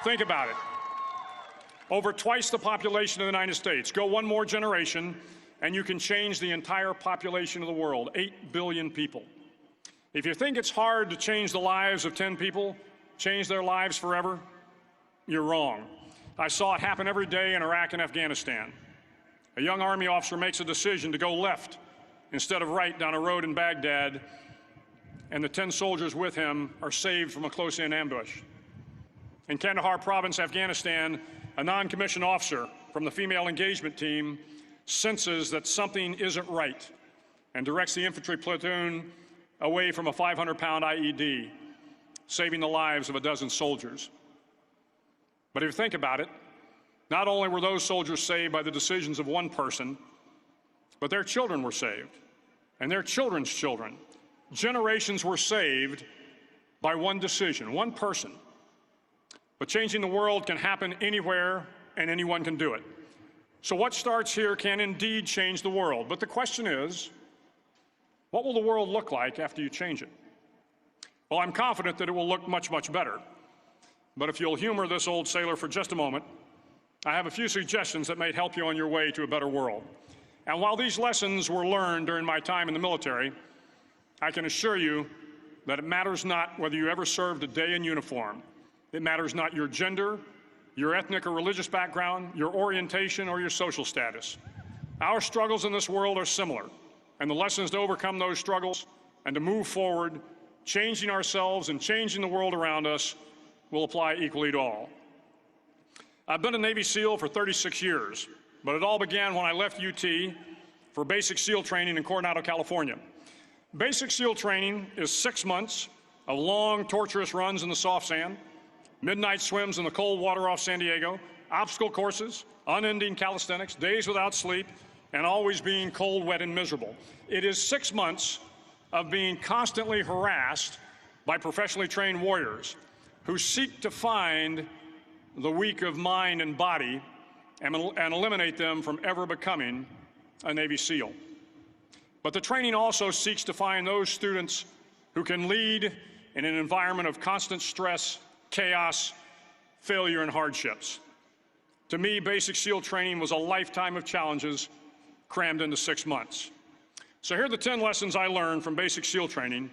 Think about it. Over twice the population of the United States. Go one more generation, and you can change the entire population of the world, 8 billion people. If you think it's hard to change the lives of 10 people, change their lives forever, you're wrong. I saw it happen every day in Iraq and Afghanistan. A young Army officer makes a decision to go left instead of right down a road in Baghdad, and the 10 soldiers with him are saved from a close-in ambush. In Kandahar province, Afghanistan, a non-commissioned officer from the female engagement team senses that something isn't right and directs the infantry platoon away from a 500-pound IED, saving the lives of a dozen soldiers. But if you think about it, not only were those soldiers saved by the decisions of one person, but their children were saved, and their children's children. Generations were saved by one decision, one person. But changing the world can happen anywhere, and anyone can do it. So what starts here can indeed change the world. But the question is, what will the world look like after you change it? Well, I'm confident that it will look much, much better. But if you'll humor this old sailor for just a moment, I have a few suggestions that may help you on your way to a better world. And while these lessons were learned during my time in the military, I can assure you that it matters not whether you ever served a day in uniform. It matters not your gender, your ethnic or religious background, your orientation, or your social status. Our struggles in this world are similar, and the lessons to overcome those struggles and to move forward, changing ourselves and changing the world around us, will apply equally to all. I've been a Navy SEAL for 36 years, but it all began when I left UT for basic SEAL training in Coronado, California. Basic SEAL training is 6 months of long, torturous runs in the soft sand, midnight swims in the cold water off San Diego, obstacle courses, unending calisthenics, days without sleep, and always being cold, wet, and miserable. It is 6 months of being constantly harassed by professionally trained warriors who seek to find the weak of mind and body and eliminate them from ever becoming a Navy SEAL. But the training also seeks to find those students who can lead in an environment of constant stress, chaos, failure, and hardships. To me, basic SEAL training was a lifetime of challenges crammed into 6 months. So here are the 10 lessons I learned from basic SEAL training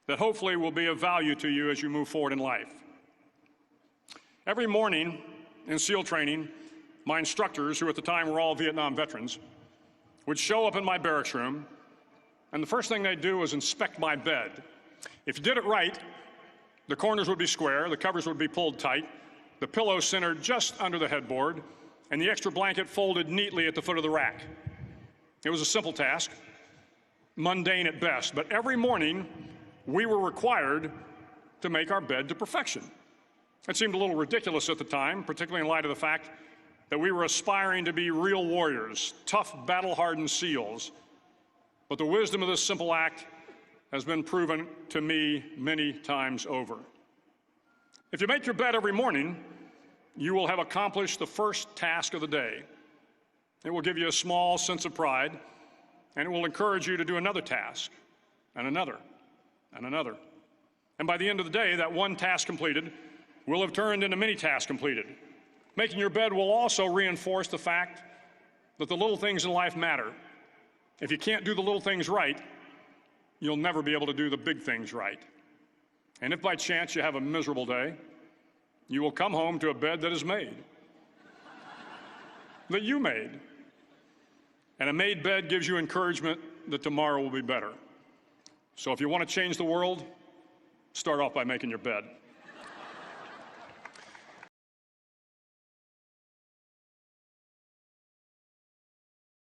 that hopefully will be of value to you as you move forward in life. Every morning in SEAL training, my instructors, who at the time were all Vietnam veterans, would show up in my barracks room, and the first thing they'd do was inspect my bed. If you did it right, the corners would be square, the covers would be pulled tight, the pillow centered just under the headboard, and the extra blanket folded neatly at the foot of the rack. It was a simple task, mundane at best, but every morning we were required to make our bed to perfection. It seemed a little ridiculous at the time, particularly in light of the fact that we were aspiring to be real warriors, tough, battle-hardened SEALs. But the wisdom of this simple act has been proven to me many times over. If you make your bed every morning, you will have accomplished the first task of the day. It will give you a small sense of pride, and it will encourage you to do another task, and another, and another. And by the end of the day, that one task completed will have turned into many tasks completed. Making your bed will also reinforce the fact that the little things in life matter. If you can't do the little things right, you'll never be able to do the big things right. And if by chance you have a miserable day, you will come home to a bed that is made, that you made. And a made bed gives you encouragement that tomorrow will be better. So if you want to change the world, start off by making your bed.